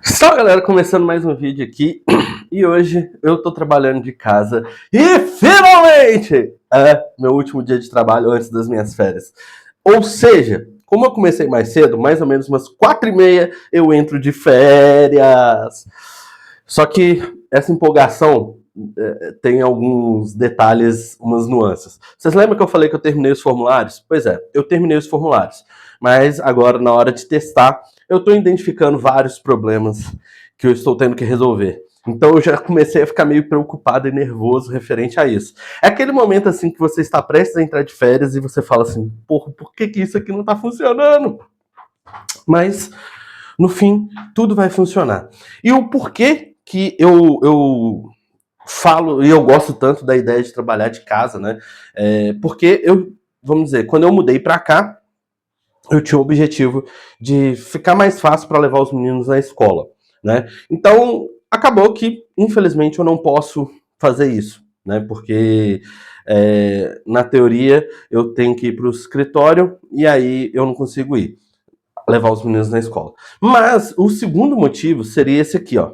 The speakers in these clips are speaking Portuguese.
Só galera, começando mais um vídeo aqui. E hoje eu tô trabalhando de casa e finalmente é meu último dia de trabalho antes das minhas férias. Ou seja, como eu comecei mais cedo, mais ou menos umas 4h30 eu entro de férias. Só que essa empolgação tem alguns detalhes, umas nuances. Vocês lembram que eu falei que eu terminei os formulários? Pois é, eu terminei os formulários. Mas agora, na hora de testar, eu estou identificando vários problemas que eu estou tendo que resolver. Então eu já comecei a ficar meio preocupado e nervoso referente a isso. É aquele momento assim que você está prestes a entrar de férias e você fala assim, porra, por que isso aqui não está funcionando? Mas, no fim, tudo vai funcionar. E o porquê que eu falo e eu gosto tanto da ideia de trabalhar de casa, né? Porque vamos dizer, quando eu mudei para cá, eu tinha o objetivo de ficar mais fácil para levar os meninos na escola, né? Então, acabou que, infelizmente, eu não posso fazer isso, né? Porque, na teoria, eu tenho que ir para o escritório e aí eu não consigo ir, levar os meninos na escola. Mas o segundo motivo seria esse aqui, ó.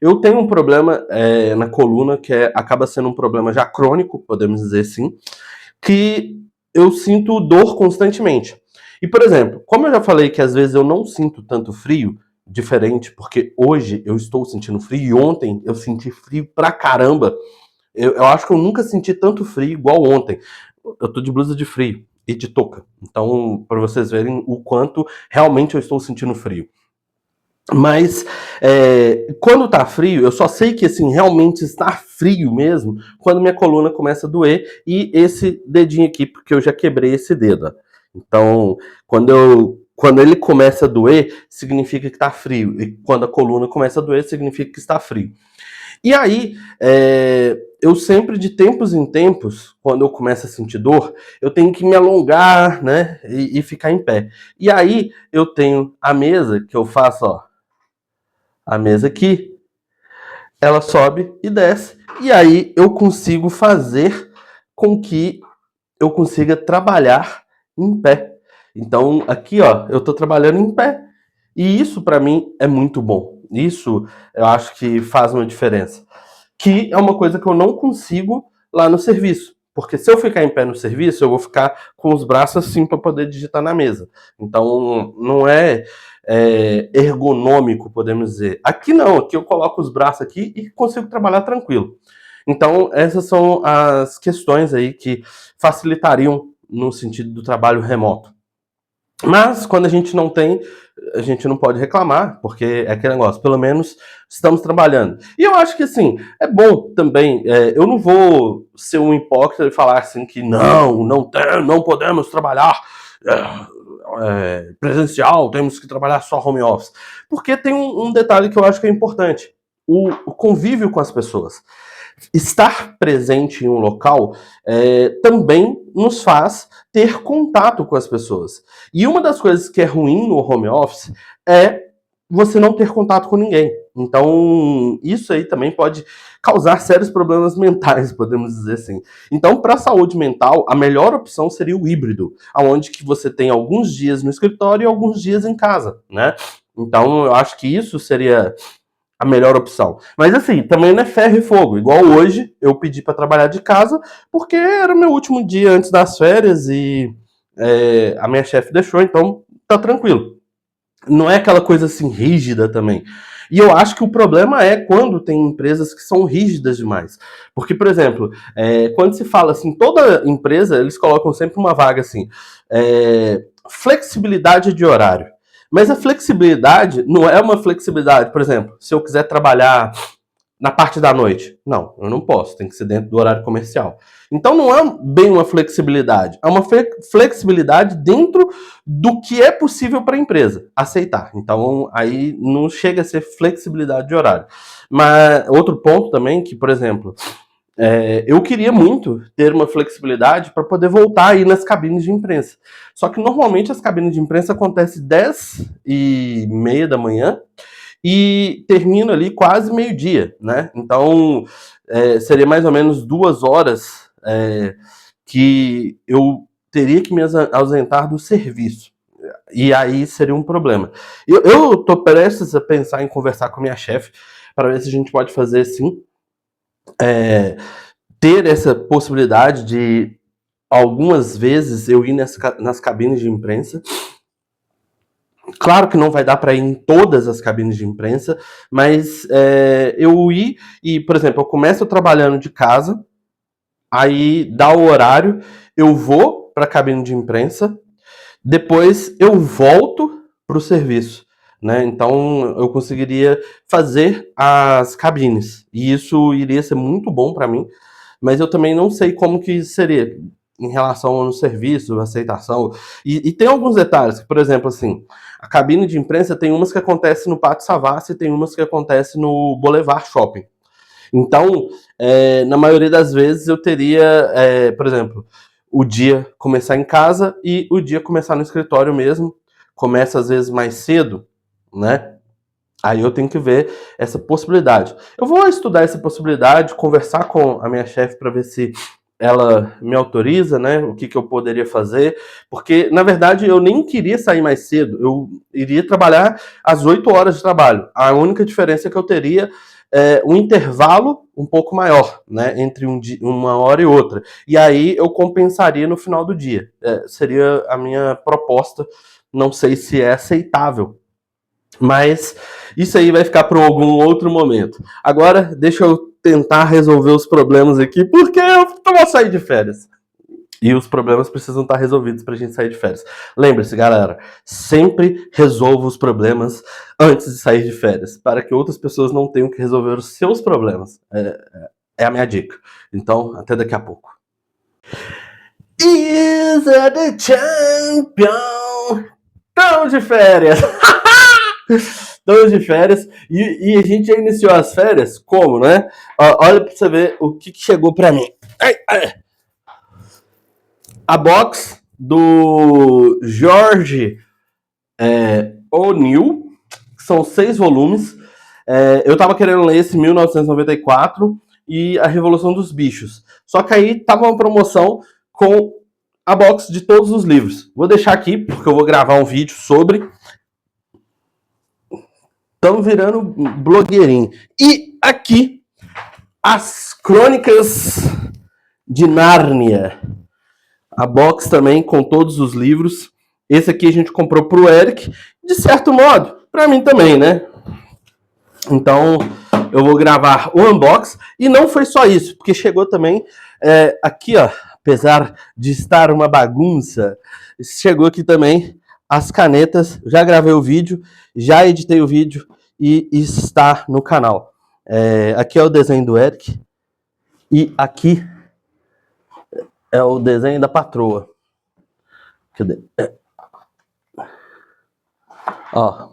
Eu tenho um problema na coluna que acaba sendo um problema já crônico, podemos dizer assim, que eu sinto dor constantemente. E, por exemplo, como eu já falei que às vezes eu não sinto tanto frio, diferente, porque hoje eu estou sentindo frio e ontem eu senti frio pra caramba. Eu acho que eu nunca senti tanto frio igual ontem. Eu tô de blusa de frio e de touca. Então, para vocês verem o quanto realmente eu estou sentindo frio. Mas quando tá frio, eu só sei que assim, realmente está frio mesmo quando minha coluna começa a doer e esse dedinho aqui, porque eu já quebrei esse dedo. Ó. Então, quando ele começa a doer, significa que tá frio. E quando a coluna começa a doer, significa que está frio. E aí, eu sempre, de tempos em tempos, quando eu começo a sentir dor, eu tenho que me alongar, né, e ficar em pé. E aí, eu tenho a mesa que eu faço, ó, a mesa aqui, ela sobe e desce, e aí eu consigo fazer com que eu consiga trabalhar em pé. Então, aqui, ó, eu estou trabalhando em pé. E isso, para mim, é muito bom. Isso, eu acho que faz uma diferença. Que é uma coisa que eu não consigo lá no serviço. Porque se eu ficar em pé no serviço, eu vou ficar com os braços assim para poder digitar na mesa. Então, não é ergonômico, podemos dizer. Aqui não, aqui eu coloco os braços aqui e consigo trabalhar tranquilo. Então, essas são as questões aí que facilitariam no sentido do trabalho remoto. Mas, quando a gente não tem, a gente não pode reclamar, porque é aquele negócio, pelo menos estamos trabalhando. E eu acho que, assim, é bom também, eu não vou ser um hipócrita e falar assim que não podemos trabalhar presencial, temos que trabalhar só home office. Porque tem um detalhe que eu acho que é importante, o convívio com as pessoas. Estar presente em um local também nos faz ter contato com as pessoas. E uma das coisas que é ruim no home office é você não ter contato com ninguém. Então, isso aí também pode causar sérios problemas mentais, podemos dizer assim. Então, para a saúde mental, a melhor opção seria o híbrido, onde que você tem alguns dias no escritório e alguns dias em casa, né? Então, eu acho que isso seria a melhor opção. Mas assim, também não é ferro e fogo. Igual hoje, eu pedi para trabalhar de casa porque era o meu último dia antes das férias e a minha chefe deixou, então tá tranquilo. Não é aquela coisa assim rígida também. E eu acho que o problema é quando tem empresas que são rígidas demais. Porque, por exemplo, quando se fala assim, toda empresa, eles colocam sempre uma vaga assim, flexibilidade de horário. Mas a flexibilidade não é uma flexibilidade, por exemplo, se eu quiser trabalhar na parte da noite. Não, eu não posso, tem que ser dentro do horário comercial. Então não é bem uma flexibilidade, é uma flexibilidade dentro do que é possível para a empresa aceitar. Então aí não chega a ser flexibilidade de horário. Mas outro ponto também que, por exemplo, eu queria muito ter uma flexibilidade para poder voltar aí nas cabines de imprensa. Só que normalmente as cabines de imprensa acontecem 10h30 da manhã e termina ali quase meio-dia, né? Então seria mais ou menos 2 horas que eu teria que me ausentar do serviço. E aí seria um problema. Eu tô prestes a pensar em conversar com a minha chefe para ver se a gente pode fazer, sim, ter essa possibilidade de algumas vezes eu ir nas cabines de imprensa. Claro que não vai dar para ir em todas as cabines de imprensa, mas eu ir e, por exemplo, eu começo trabalhando de casa, aí dá o horário, eu vou para a cabine de imprensa, depois eu volto para o serviço, né? Então eu conseguiria fazer as cabines e isso iria ser muito bom para mim, mas eu também não sei como que seria em relação ao serviço, aceitação. E tem alguns detalhes, por exemplo, assim, a cabine de imprensa tem umas que acontece no Pátio Savassi e tem umas que acontece no Boulevard Shopping. Então, na maioria das vezes eu teria, por exemplo, o dia começar em casa e o dia começar no escritório mesmo. Começa às vezes mais cedo, né? Aí eu tenho que ver essa possibilidade. Eu vou estudar essa possibilidade, conversar com a minha chefe para ver se ela me autoriza, né? O que eu poderia fazer. Porque, na verdade, eu nem queria sair mais cedo. Eu iria trabalhar às 8 horas de trabalho. A única diferença é que eu teria um intervalo um pouco maior, né? Entre uma hora e outra. E aí eu compensaria no final do dia. Seria a minha proposta. Não sei se é aceitável, mas isso aí vai ficar para algum outro momento. Agora, deixa eu tentar resolver os problemas aqui, porque eu vou sair de férias. E os problemas precisam estar resolvidos para a gente sair de férias. Lembre-se, galera, sempre resolva os problemas antes de sair de férias, para que outras pessoas não tenham que resolver os seus problemas. É a minha dica. Então, até daqui a pouco. Is the champion? Estamos de férias! Estamos de férias e a gente já iniciou as férias como, né? Olha pra você ver o que chegou pra mim. A box do George O'Neill, são 6 volumes. Eu tava querendo ler esse 1994 e A Revolução dos Bichos. Só que aí tava uma promoção com a box de todos os livros. Vou deixar aqui, porque eu vou gravar um vídeo sobre. Estamos virando blogueirinho. E aqui, as Crônicas de Nárnia. A box também com todos os livros. Esse aqui a gente comprou pro Eric. De certo modo, para mim também, né? Então, eu vou gravar o unbox. E não foi só isso, porque chegou também aqui, ó. Apesar de estar uma bagunça, chegou aqui também as canetas. Já gravei o vídeo, já editei o vídeo e está no canal. Aqui é o desenho do Eric e aqui é o desenho da patroa. Cadê? Ó,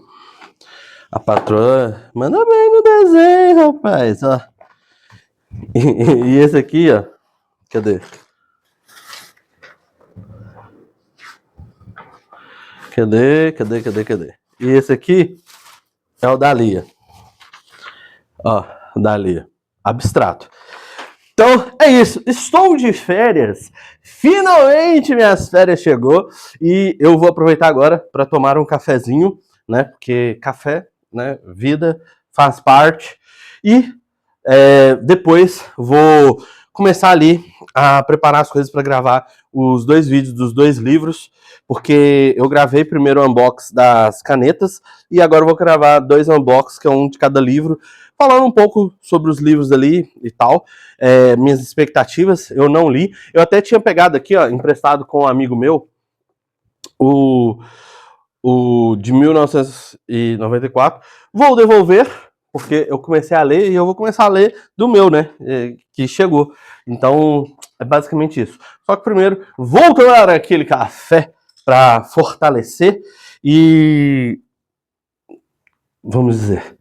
a patroa manda bem no desenho, rapaz. Ó. E esse aqui, ó. Cadê? Cadê? E esse aqui é o da Lia. Ó, da Lia. Abstrato. Então, é isso. Estou de férias. Finalmente minhas férias chegou e eu vou aproveitar agora para tomar um cafezinho, né? Porque café, né? Vida faz parte. E depois vou começar ali a preparar as coisas para gravar os 2 vídeos dos 2 livros, porque eu gravei primeiro o unbox das canetas e agora eu vou gravar 2 unbox, que é um de cada livro, falando um pouco sobre os livros ali e tal, minhas expectativas. Eu não li, eu até tinha pegado aqui, ó, emprestado com um amigo meu, o de 1994, vou devolver, porque eu comecei a ler e eu vou começar a ler do meu, né, que chegou. Então, é basicamente isso. Só que primeiro, vou tomar aquele café para fortalecer e, vamos dizer,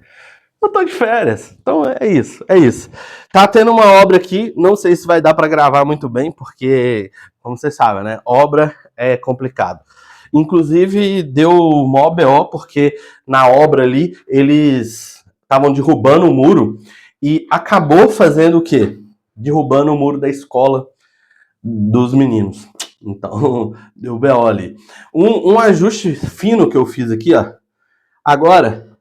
eu tô de férias. Então é isso. Tá tendo uma obra aqui, não sei se vai dar para gravar muito bem, porque, como vocês sabem, né, obra é complicado. Inclusive, deu mó BO, porque na obra ali, eles estavam derrubando o muro e acabou fazendo o quê? Derrubando o muro da escola dos meninos. Então, deu BO ali. Um ajuste fino que eu fiz aqui, ó. Agora,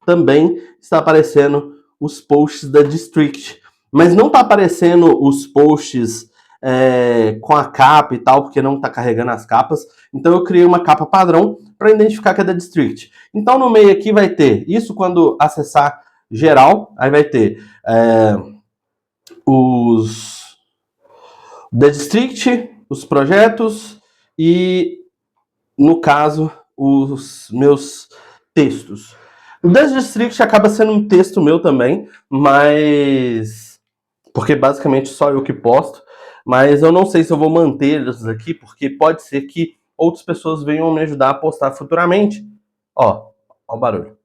também está aparecendo os posts da District. Mas não está aparecendo os posts com a capa e tal, porque não está carregando as capas. Então eu criei uma capa padrão para identificar que é da District. Então no meio aqui vai ter isso quando acessar geral, aí vai ter os da District, os projetos e, no caso, os meus textos. O Dance District acaba sendo um texto meu também, mas porque basicamente só eu que posto, mas eu não sei se eu vou manter eles aqui, porque pode ser que outras pessoas venham me ajudar a postar futuramente. Ó o barulho.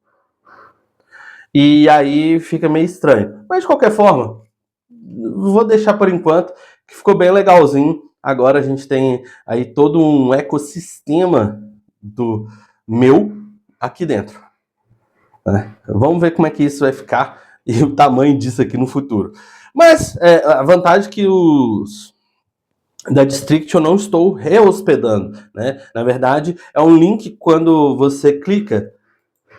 E aí fica meio estranho. Mas de qualquer forma, vou deixar por enquanto, que ficou bem legalzinho. Agora a gente tem aí todo um ecossistema do meu aqui dentro. Vamos ver como é que isso vai ficar e o tamanho disso aqui no futuro. Mas a vantagem é que os da District eu não estou rehospedando, né? Na verdade, é um link quando você clica,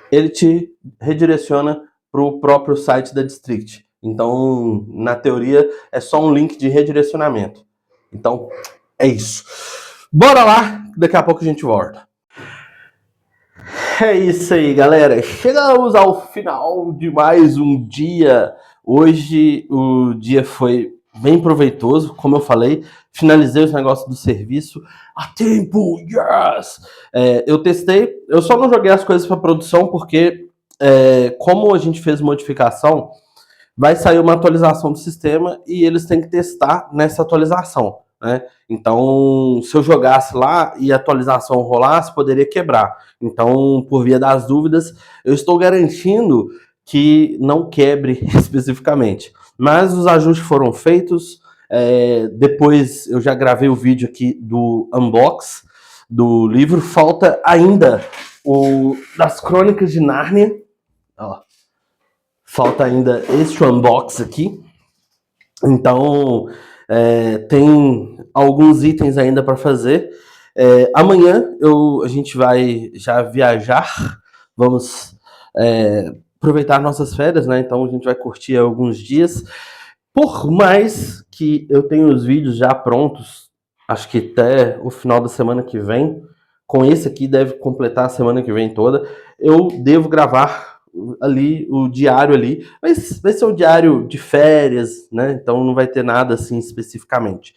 ele te redireciona para o próprio site da District. Então, na teoria, é só um link de redirecionamento. Então, é isso. Bora lá, daqui a pouco a gente volta. É isso aí, galera. Chegamos ao final de mais um dia. Hoje o dia foi bem proveitoso, como eu falei. Finalizei os negócios do serviço a tempo, yes! Eu testei, eu só não joguei as coisas para produção porque, como a gente fez modificação, vai sair uma atualização do sistema e eles têm que testar nessa atualização, né? Então, se eu jogasse lá e a atualização rolasse, poderia quebrar. Então, por via das dúvidas, eu estou garantindo que não quebre especificamente. Mas os ajustes foram feitos. Depois eu já gravei o vídeo aqui do unbox do livro. Falta ainda o das Crônicas de Nárnia. Ó, falta ainda este unbox aqui. Então, tem alguns itens ainda para fazer. Amanhã a gente vai já viajar. Vamos aproveitar nossas férias, né? Então a gente vai curtir alguns dias. Por mais que eu tenha os vídeos já prontos, acho que até o final da semana que vem, com esse aqui deve completar a semana que vem toda, eu devo gravar ali o diário ali, mas vai ser um diário de férias, né? Então não vai ter nada assim especificamente.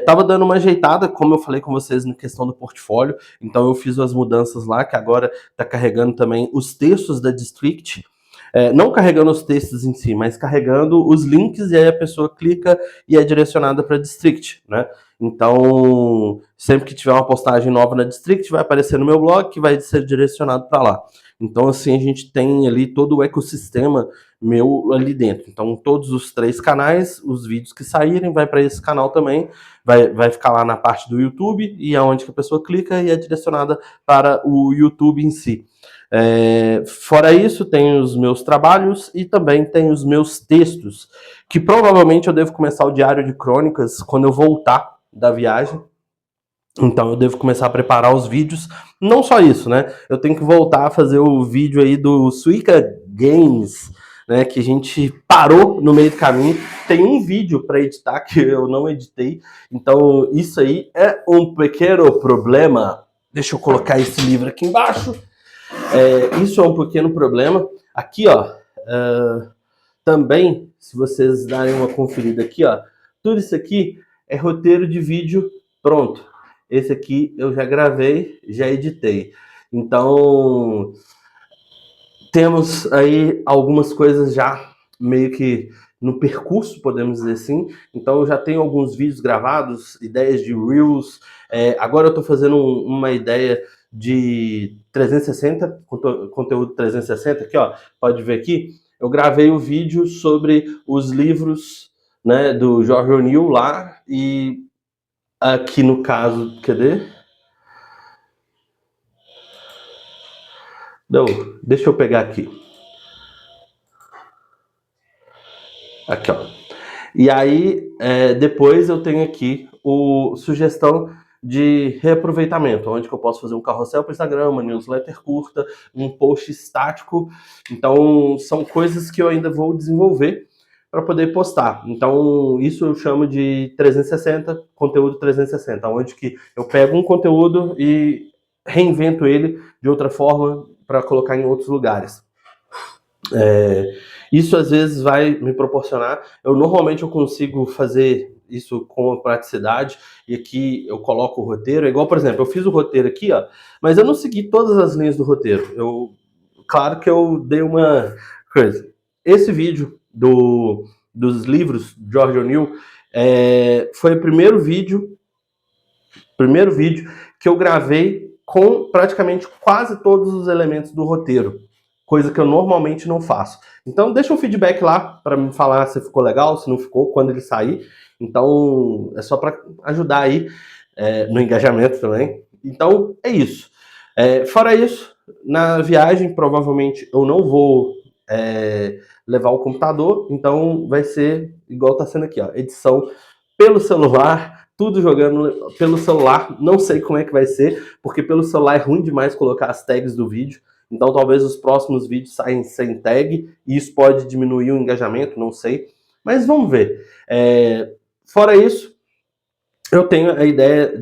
Tava dando uma ajeitada, como eu falei com vocês na questão do portfólio, então eu fiz as mudanças lá, que agora tá carregando também os textos da District, não carregando os textos em si, mas carregando os links e aí a pessoa clica e é direcionada para District, né? Então, sempre que tiver uma postagem nova na District, vai aparecer no meu blog que vai ser direcionado para lá. Então, assim, a gente tem ali todo o ecossistema meu ali dentro. Então, todos os 3 canais, os vídeos que saírem, vai para esse canal também, vai ficar lá na parte do YouTube e aonde que a pessoa clica e é direcionada para o YouTube em si. Fora isso, tem os meus trabalhos e também tem os meus textos, que provavelmente eu devo começar o diário de crônicas quando eu voltar da viagem. Então eu devo começar a preparar os vídeos. Não só isso, né? Eu tenho que voltar a fazer o vídeo aí do Suica Games, né? Que a gente parou no meio do caminho. Tem um vídeo para editar que eu não editei. Então isso aí é um pequeno problema. Deixa eu colocar esse livro aqui embaixo. Isso é um pequeno problema. Aqui, ó, também, se vocês darem uma conferida aqui, ó, tudo isso aqui é roteiro de vídeo pronto. Esse aqui eu já gravei, já editei. Então, temos aí algumas coisas já meio que no percurso, podemos dizer assim. Então, eu já tenho alguns vídeos gravados, ideias de Reels. Agora eu estou fazendo uma ideia de 360, conteúdo 360, aqui, ó, pode ver aqui. Eu gravei o vídeo sobre os livros, né, do George O'Neill lá, e aqui no caso, cadê? Não, deixa eu pegar aqui. Aqui, ó. E aí, depois eu tenho aqui o sugestão de reaproveitamento, onde que eu posso fazer um carrossel para o Instagram, uma newsletter curta, um post estático. Então, são coisas que eu ainda vou desenvolver para poder postar. Então, isso eu chamo de 360, conteúdo 360, onde que eu pego um conteúdo e reinvento ele de outra forma para colocar em outros lugares. Isso às vezes vai me proporcionar. Normalmente eu consigo fazer isso com praticidade, e aqui eu coloco o roteiro. É igual, por exemplo, eu fiz o roteiro aqui, ó, mas eu não segui todas as linhas do roteiro. Claro que eu dei uma coisa. Esse vídeo dos livros de George O'Neill foi o primeiro vídeo que eu gravei com praticamente quase todos os elementos do roteiro, coisa que eu normalmente não faço. Então deixa um feedback lá para me falar se ficou legal, se não ficou, quando ele sair. Então é só para ajudar aí no engajamento também. Então é isso. Fora isso, na viagem provavelmente eu não vou levar o computador, então vai ser igual tá sendo aqui, ó, edição pelo celular, tudo jogando pelo celular. Não sei como é que vai ser, porque pelo celular é ruim demais colocar as tags do vídeo. Então talvez os próximos vídeos saiam sem tag, e isso pode diminuir o engajamento, não sei. Mas vamos ver. Fora isso, eu tenho a ideia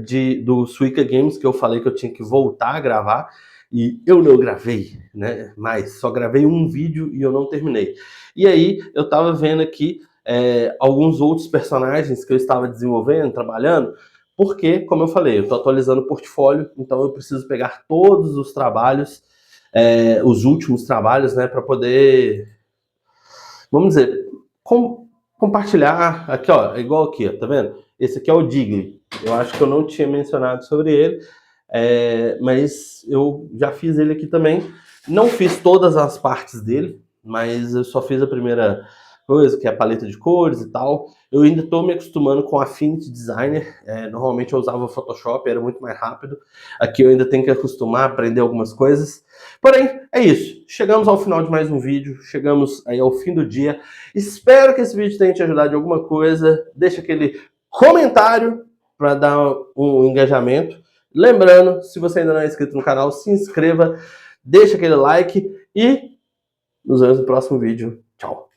do Suica Games, que eu falei que eu tinha que voltar a gravar, e eu não gravei, né? Mas só gravei um vídeo e eu não terminei. E aí eu tava vendo aqui alguns outros personagens que eu estava desenvolvendo, trabalhando, porque, como eu falei, eu estou atualizando o portfólio, então eu preciso pegar todos os trabalhos, os últimos trabalhos, né, para poder, vamos dizer, compartilhar. Aqui, ó, igual aqui, ó, tá vendo? Esse aqui é o Digli. Eu acho que eu não tinha mencionado sobre ele, mas eu já fiz ele aqui também. Não fiz todas as partes dele, mas eu só fiz a primeira coisa, que é a paleta de cores e tal. Eu ainda estou me acostumando com Affinity Designer. Normalmente eu usava Photoshop, era muito mais rápido. Aqui eu ainda tenho que acostumar, aprender algumas coisas. Porém, é isso. Chegamos ao final de mais um vídeo, chegamos aí ao fim do dia. Espero que esse vídeo tenha te ajudado em alguma coisa. Deixa aquele comentário para dar um engajamento. Lembrando, se você ainda não é inscrito no canal, se inscreva, deixa aquele like e nos vemos no próximo vídeo. Tchau!